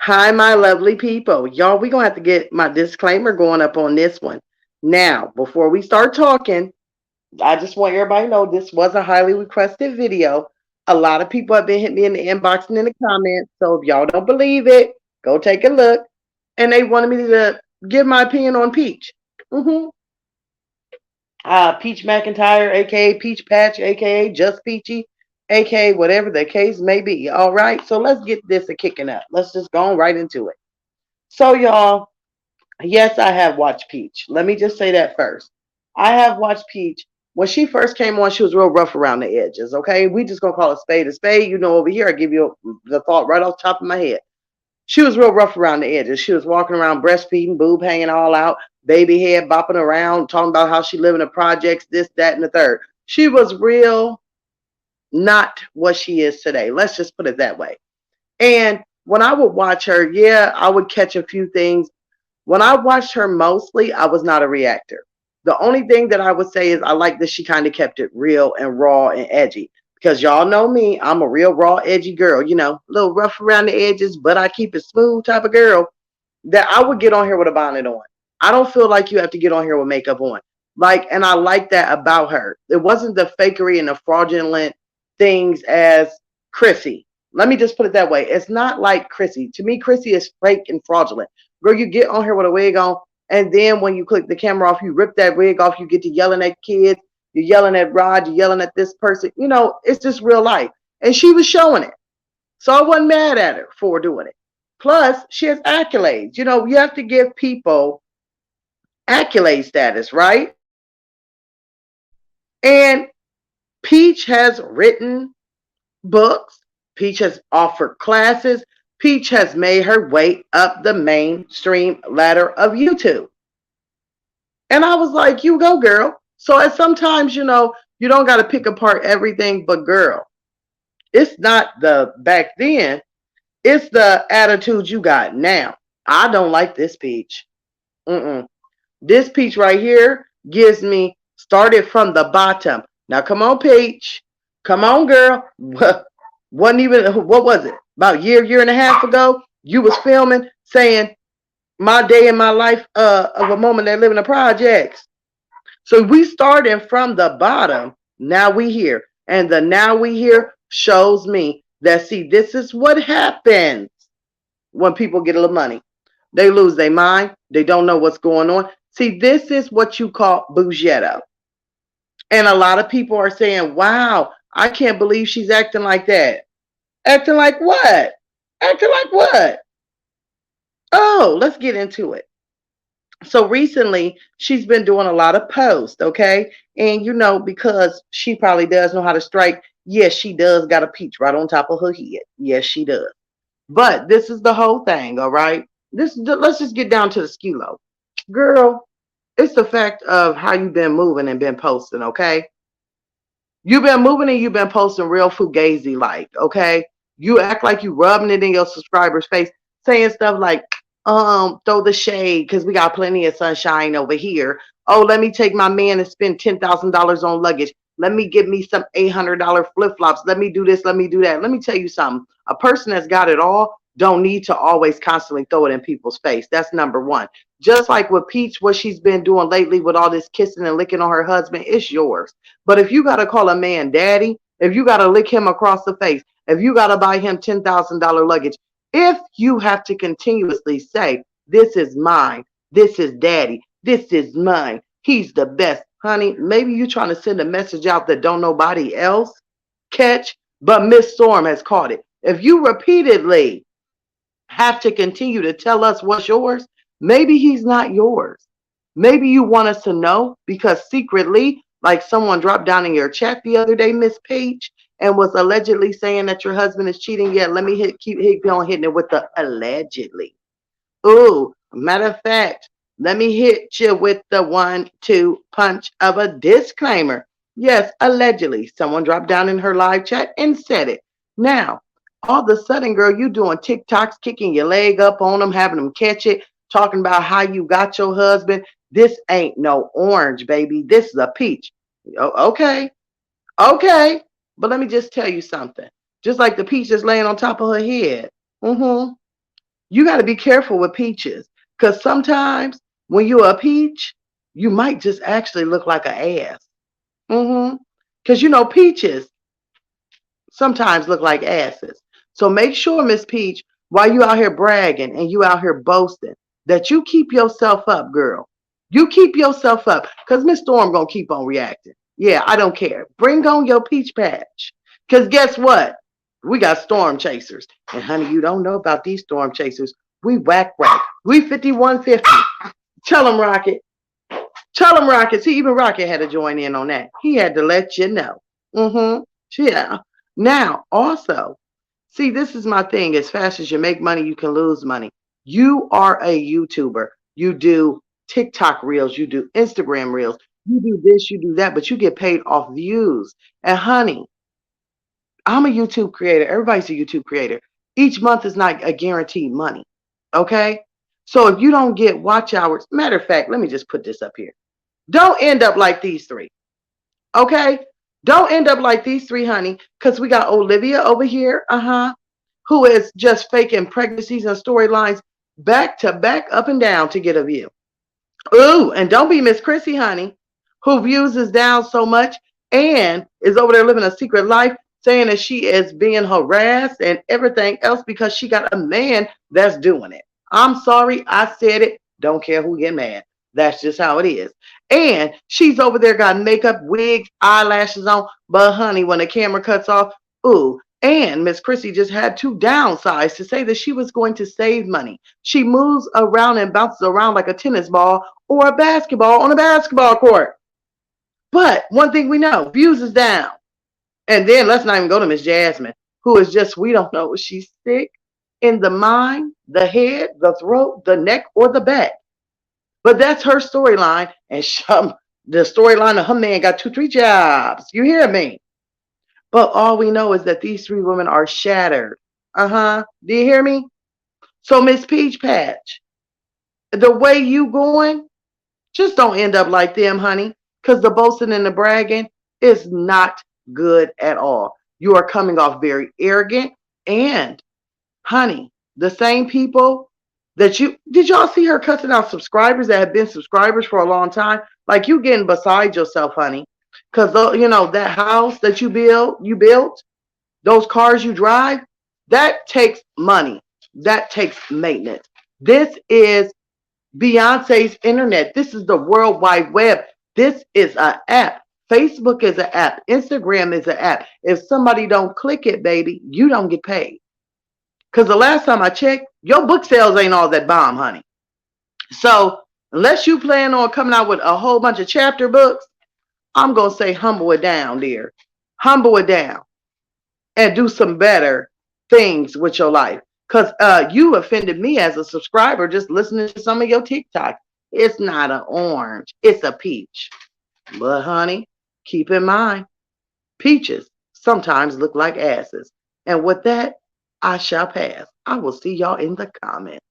Hi, my lovely people. Y'all, we're going to have to get my disclaimer going up on this one. Now, before we start talking, I just want everybody to know this was a highly requested video. A lot of people have been hitting me in the inbox and in the comments. So if y'all don't believe it, go take a look. And they wanted me to give my opinion on Peach. Mm-hmm. Peach McIntyre, aka Peach Patch, aka Just Peachy, aka whatever the case may be. All right, so let's get this a kicking up. Let's just go right into it. So, y'all, yes, I have watched Peach. Let me just say that first. I have watched Peach. When she first came on, she was real rough around the edges. Okay, we just gonna call it spade a spade. You know, over here, I give you the thought right off the top of my head. She was real rough around the edges. She was walking around breastfeeding, boob hanging all out, baby head bopping around, talking about how she living in the projects, this, that, and the third. She was real not what she is today. Let's just put it that way. And when I would watch her, yeah, I would catch a few things. When I watched her mostly, I was not a reactor. The only thing that I would say is I like that she kind of kept it real and raw and edgy. Because y'all know me, I'm a real raw, edgy girl, you know, a little rough around the edges, but I keep it smooth type of girl that I would get on here with a bonnet on. I don't feel like you have to get on here with makeup on. Like, and I like that about her. It wasn't the fakery and the fraudulent things as Chrissy. Let me just put it that way. It's not like Chrissy. To me, Chrissy is fake and fraudulent. Girl, you get on here with a wig on, and then when you click the camera off, you rip that wig off, you get to yelling at kids, you're yelling at Rod, you're yelling at this person. You know, it's just real life. And she was showing it. So I wasn't mad at her for doing it. Plus, she has accolades. You know, you have to give people accolade status, right? And Peach has written books. Peach has offered classes. Peach has made her way up the mainstream ladder of YouTube. And I was like, you go, girl. So at sometimes, you know, you don't got to pick apart everything, but girl, it's not the back then, it's the attitude you got now. I don't like this Peach. Mm-mm. This Peach right here gives me started from the bottom. Now, come on, Peach. Come on, girl. Wasn't even, what was it? About a year and a half ago, you was filming saying my day in my life of a moment that live in the projects. So we starting from the bottom. Now we here. And the now we here shows me that, see, this is what happens when people get a little money. They lose their mind. They don't know what's going on. See, this is what you call bougetto. And a lot of people are saying, wow, I can't believe she's acting like that. Acting like what? Acting like what? Oh, let's get into it. So recently, she's been doing a lot of posts, okay? And you know, because she probably does know how to strike, yes, she does got a peach right on top of her head. Yes, she does. But this is the whole thing, all right? Let's just get down to the skilo. Girl, it's the fact of how you've been moving and been posting, okay? You've been moving and you've been posting real fugazi like, okay? You act like you rubbing it in your subscribers' face, saying stuff like, throw the shade because we got plenty of sunshine over here. Oh, let me take my man and spend $10,000 on luggage. Let me get me some $800 flip flops. Let me do this. Let me do that. Let me tell you something. A person that's got it all don't need to always constantly throw it in people's face. That's number one. Just like with Peach, what she's been doing lately with all this kissing and licking on her husband, it's yours. But if you got to call a man daddy, if you got to lick him across the face, if you got to buy him $10,000 luggage, if you have to continuously say, this is mine, this is daddy, this is mine, he's the best, honey, maybe you're trying to send a message out that don't nobody else catch, but Miss Storm has caught it. If you repeatedly have to continue to tell us what's yours, maybe he's not yours. Maybe you want us to know because secretly, like someone dropped down in your chat the other day, Miss Page, and was allegedly saying that your husband is cheating. Yeah, let me keep on hitting it with the allegedly. Ooh, matter of fact, let me hit you with the 1-2 punch of a disclaimer. Yes, allegedly, someone dropped down in her live chat and said it. Now, all of a sudden, girl, you doing TikToks, kicking your leg up on them, having them catch it, talking about how you got your husband. This ain't no orange, baby. This is a peach. Okay, okay. But let me just tell you something. Just like the peach is laying on top of her head. Mm-hmm. You got to be careful with peaches because sometimes when you're a peach, you might just actually look like an ass. Because peaches sometimes look like asses. So make sure, Miss Peach, while you out here bragging and you out here boasting, that you keep yourself up, girl. You keep yourself up, because Miss Storm gonna keep on reacting. Yeah, I don't care. Bring on your peach patch. Because guess what? We got storm chasers. And honey, you don't know about these storm chasers. We whack whack. We 5150. Tell them, Rocket. Tell them, Rocket. See, even Rocket had to join in on that. He had to let you know. Yeah. Now, also, see, this is my thing. As fast as you make money, you can lose money. You are a YouTuber. You do TikTok reels. You do Instagram reels. You do this, you do that, but you get paid off views. And honey, I'm a YouTube creator. Everybody's a YouTube creator. Each month is not a guaranteed money. Okay? So if you don't get watch hours, matter of fact, let me just put this up here. Don't end up like these three. Okay? Don't end up like these three, honey, because we got Olivia over here, who is just faking pregnancies and storylines back to back, up and down to get a view. Ooh, and don't be Miss Chrissy, honey, who views is down so much and is over there living a secret life, saying that she is being harassed and everything else because she got a man that's doing it. I'm sorry, I said it. Don't care who get mad. That's just how it is. And she's over there got makeup, wigs, eyelashes on. But honey, when the camera cuts off, ooh. And Miss Chrissy just had to downsize to say that she was going to save money. She moves around and bounces around like a tennis ball or a basketball on a basketball court. But one thing we know, views is down. And then let's not even go to Miss Jasmine, who is just, we don't know if she's sick in the mind, the head, the throat, the neck, or the back. But that's her storyline. And the storyline of her man got 2, 3 jobs. You hear me? But all we know is that these three women are shattered. Do you hear me? So Miss Peach Patch, the way you going, just don't end up like them, honey. Because the boasting and the bragging is not good at all. You are coming off very arrogant. And, honey, the same people that did y'all see her cussing out subscribers that have been subscribers for a long time? Like, you getting beside yourself, honey. Because, that house that you built, those cars you drive, that takes money. That takes maintenance. This is Beyonce's internet. This is the World Wide Web. This is an app. Facebook is an app. Instagram is an app. If somebody don't click it, baby, you don't get paid. Because the last time I checked, your book sales ain't all that bomb, honey. So unless you plan on coming out with a whole bunch of chapter books, I'm going to say humble it down, dear. Humble it down. And do some better things with your life. Because you offended me as a subscriber just listening to some of your TikTok. It's not an orange. It's a peach. But, honey, keep in mind, peaches sometimes look like asses. And with that, I shall pass. I will see y'all in the comments.